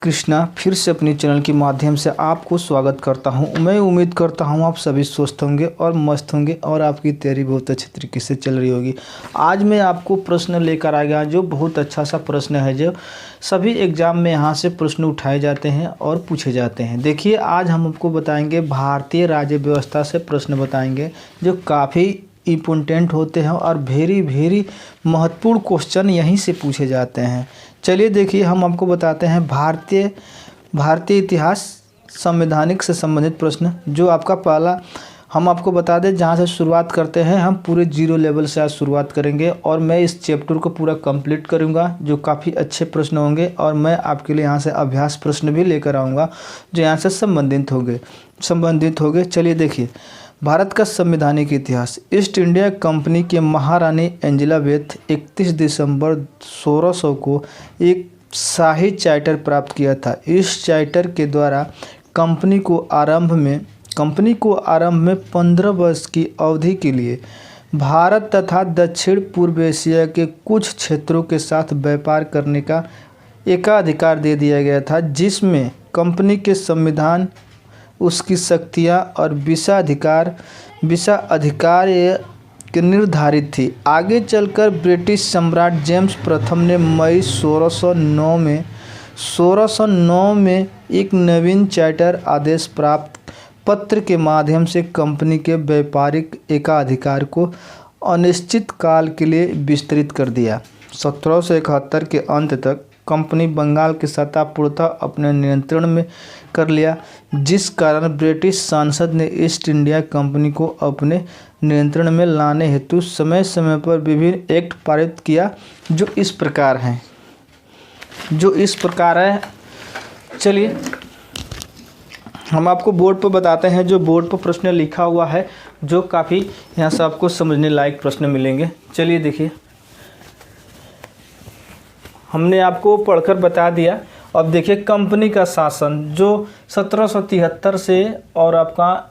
कृष्णा फिर से अपने चैनल के माध्यम से आपको स्वागत करता हूं। मैं उम्मीद करता हूं आप सभी स्वस्थ होंगे और मस्त होंगे और आपकी तैयारी बहुत अच्छी तरीके से चल रही होगी। आज मैं आपको प्रश्न लेकर आ गया जो बहुत अच्छा सा प्रश्न है, जो सभी एग्ज़ाम में यहाँ से प्रश्न उठाए जाते हैं और पूछे जाते हैं। देखिए, आज हम आपको बताएंगे भारतीय राज्य व्यवस्था से प्रश्न बताएंगे जो काफ़ी इम्पोर्टेंट होते हैं और वेरी महत्वपूर्ण क्वेश्चन यहीं से पूछे जाते हैं। चलिए देखिए, हम आपको बताते हैं भारतीय इतिहास संवैधानिक से संबंधित प्रश्न। जो आपका पहला, हम आपको बता दें जहाँ से शुरुआत करते हैं, हम पूरे 0 लेवल से आज शुरुआत करेंगे और मैं इस चैप्टर को पूरा कंप्लीट करूँगा जो काफ़ी अच्छे प्रश्न होंगे। और मैं आपके लिए यहाँ से अभ्यास प्रश्न भी लेकर आऊँगा जो यहाँ से संबंधित होंगे। चलिए देखिए, भारत का संवैधानिक इतिहास। ईस्ट इंडिया कंपनी के महारानी एलिजाबेथ 31 दिसंबर 1600 को एक शाही चार्टर प्राप्त किया था। इस चार्टर के द्वारा कंपनी को आरंभ में 15 वर्ष की अवधि के लिए भारत तथा दक्षिण पूर्व एशिया के कुछ क्षेत्रों के साथ व्यापार करने का एकाधिकार दे दिया गया था, जिसमें कंपनी के संविधान, उसकी शक्तियाँ और विशा अधिकार के निर्धारित थी। आगे चलकर ब्रिटिश सम्राट जेम्स प्रथम ने मई 1609 में एक नवीन चार्टर आदेश प्राप्त पत्र के माध्यम से कंपनी के व्यापारिक एकाधिकार को अनिश्चित काल के लिए विस्तृत कर दिया। 1771 के अंत तक कंपनी बंगाल की सत्ता पूर्णतः अपने नियंत्रण में कर लिया, जिस कारण ब्रिटिश संसद ने ईस्ट इंडिया कंपनी को अपने नियंत्रण में लाने हेतु समय समय पर विभिन्न एक्ट पारित किया जो इस प्रकार है। चलिए हम आपको बोर्ड पर बताते हैं, जो बोर्ड पर प्रश्न लिखा हुआ है जो काफ़ी यहाँ से आपको समझने लायक प्रश्न मिलेंगे। चलिए देखिए, हमने आपको पढ़कर बता दिया। अब देखिए, कंपनी का शासन जो 1773 से और आपका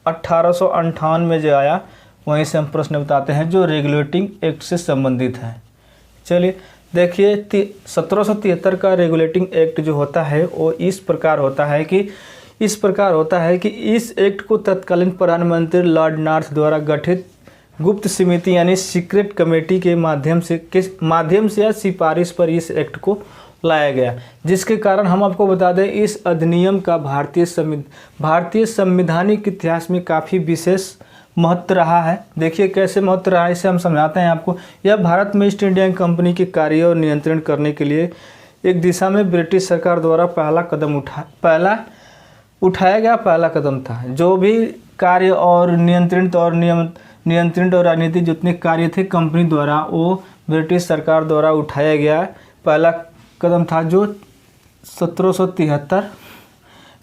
1858 में जो आया, वहीं से हम प्रश्न बताते हैं जो रेगुलेटिंग एक्ट से संबंधित है। चलिए देखिए, 1773 का रेगुलेटिंग एक्ट जो होता है वो इस प्रकार होता है कि इस एक्ट को तत्कालीन प्रधानमंत्री लॉर्ड नॉर्थ द्वारा गठित गुप्त समिति यानी सीक्रेट कमेटी के माध्यम से या सिफारिश पर इस एक्ट को लाया गया, जिसके कारण हम आपको बता दें इस अधिनियम का भारतीय संवैधानिक इतिहास में काफ़ी विशेष महत्व रहा है। देखिए कैसे महत्व रहा है, इसे हम समझाते हैं आपको। यह भारत में ईस्ट इंडिया कंपनी के कार्य और नियंत्रण करने के लिए एक दिशा में ब्रिटिश सरकार द्वारा पहला कदम था। जो भी कार्य और नियंत्रित और राजनीतिक जितने कार्य थे कंपनी द्वारा, वो ब्रिटिश सरकार द्वारा उठाया गया पहला कदम था, जो 1773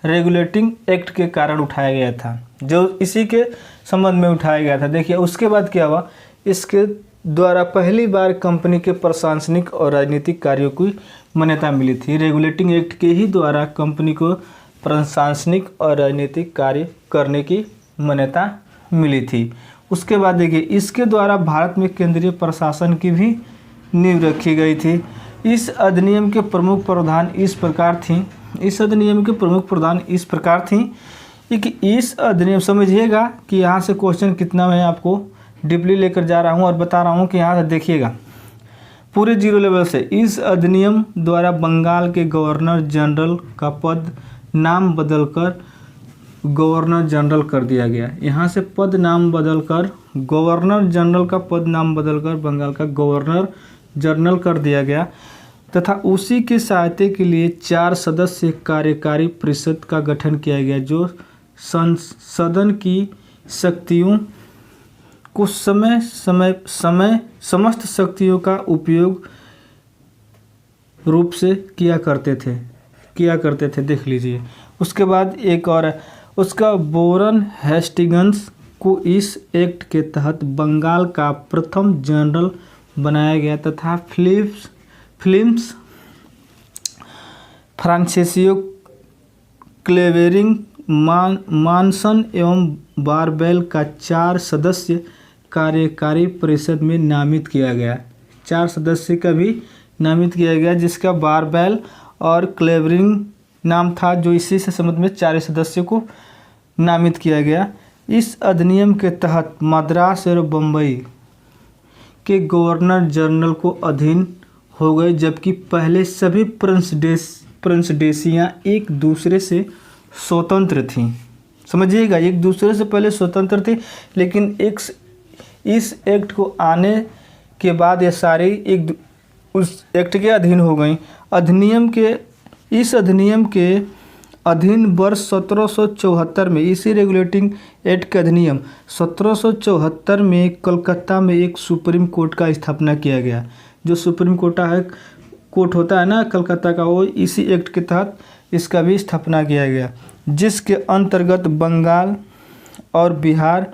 रेगुलेटिंग एक्ट के कारण उठाया गया था, जो इसी के संबंध में उठाया गया था। देखिए उसके बाद क्या हुआ, इसके द्वारा पहली बार कंपनी के प्रशासनिक और राजनीतिक कार्यों की मान्यता मिली थी। रेगुलेटिंग एक्ट के ही द्वारा कंपनी को प्रशासनिक और राजनीतिक कार्य करने की मान्यता मिली थी। उसके बाद देखिए, इसके द्वारा भारत में केंद्रीय प्रशासन की भी नींव रखी गई थी। इस अधिनियम के प्रमुख प्रावधान इस प्रकार थी कि इस अधिनियम, समझिएगा कि यहाँ से क्वेश्चन कितना मैं आपको डीपली लेकर जा रहा हूँ और बता रहा हूँ कि यहाँ से देखिएगा पूरे 0 लेवल से। इस अधिनियम द्वारा बंगाल के गवर्नर जनरल का पद नाम बदलकर गवर्नर जनरल कर दिया गया। यहाँ से पद नाम बदलकर गवर्नर जनरल का पद नाम बदलकर बंगाल का गवर्नर जनरल कर दिया गया तथा उसी के सहायता के लिए 4 सदस्य कार्यकारी परिषद का गठन किया गया, जो सदन की शक्तियों को समस्त शक्तियों का उपयोग रूप से किया करते थे। देख लीजिए। उसके बाद एक और, उसका वॉरेन हेस्टिंग्स को इस एक्ट के तहत बंगाल का प्रथम जनरल बनाया गया तथा फिलिप्स फ्रांसिसियो क्लेवेरिंग मानसन एवं बारबेल का 4 सदस्य कार्यकारी परिषद में नामित किया गया। 4 सदस्य का भी नामित किया गया, जिसका बारबेल और क्लेवेरिंग नाम था, जो इसी से संबंध में 4 सदस्यों को नामित किया गया। इस अधिनियम के तहत मद्रास और बम्बई के गवर्नर जनरल को अधीन हो गए, जबकि पहले सभी प्रेसिडेंसियां एक दूसरे से स्वतंत्र थीं। समझिएगा, एक दूसरे से पहले स्वतंत्र थी, लेकिन इस एक्ट को आने के बाद ये सारी उस एक्ट के अधीन हो गई। इस अधिनियम के अधीन वर्ष 1774 में, इसी रेगुलेटिंग एक्ट के अधिनियम 1774 में कलकत्ता में एक सुप्रीम कोर्ट का स्थापना किया गया। जो सुप्रीम कोर्ट होता है ना कलकत्ता का, वो इसी एक्ट के तहत इसका भी स्थापना किया गया, जिसके अंतर्गत बंगाल और बिहार,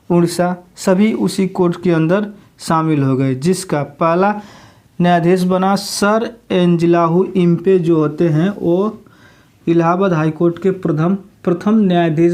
उड़ीसा सभी उसी कोर्ट के अंदर शामिल हो गए। जिसका पहला न्यायाधीश बना सर एंजिलाहु इम्पे, जो होते हैं वो इलाहाबाद हाई कोर्ट के प्रथम न्यायाधीश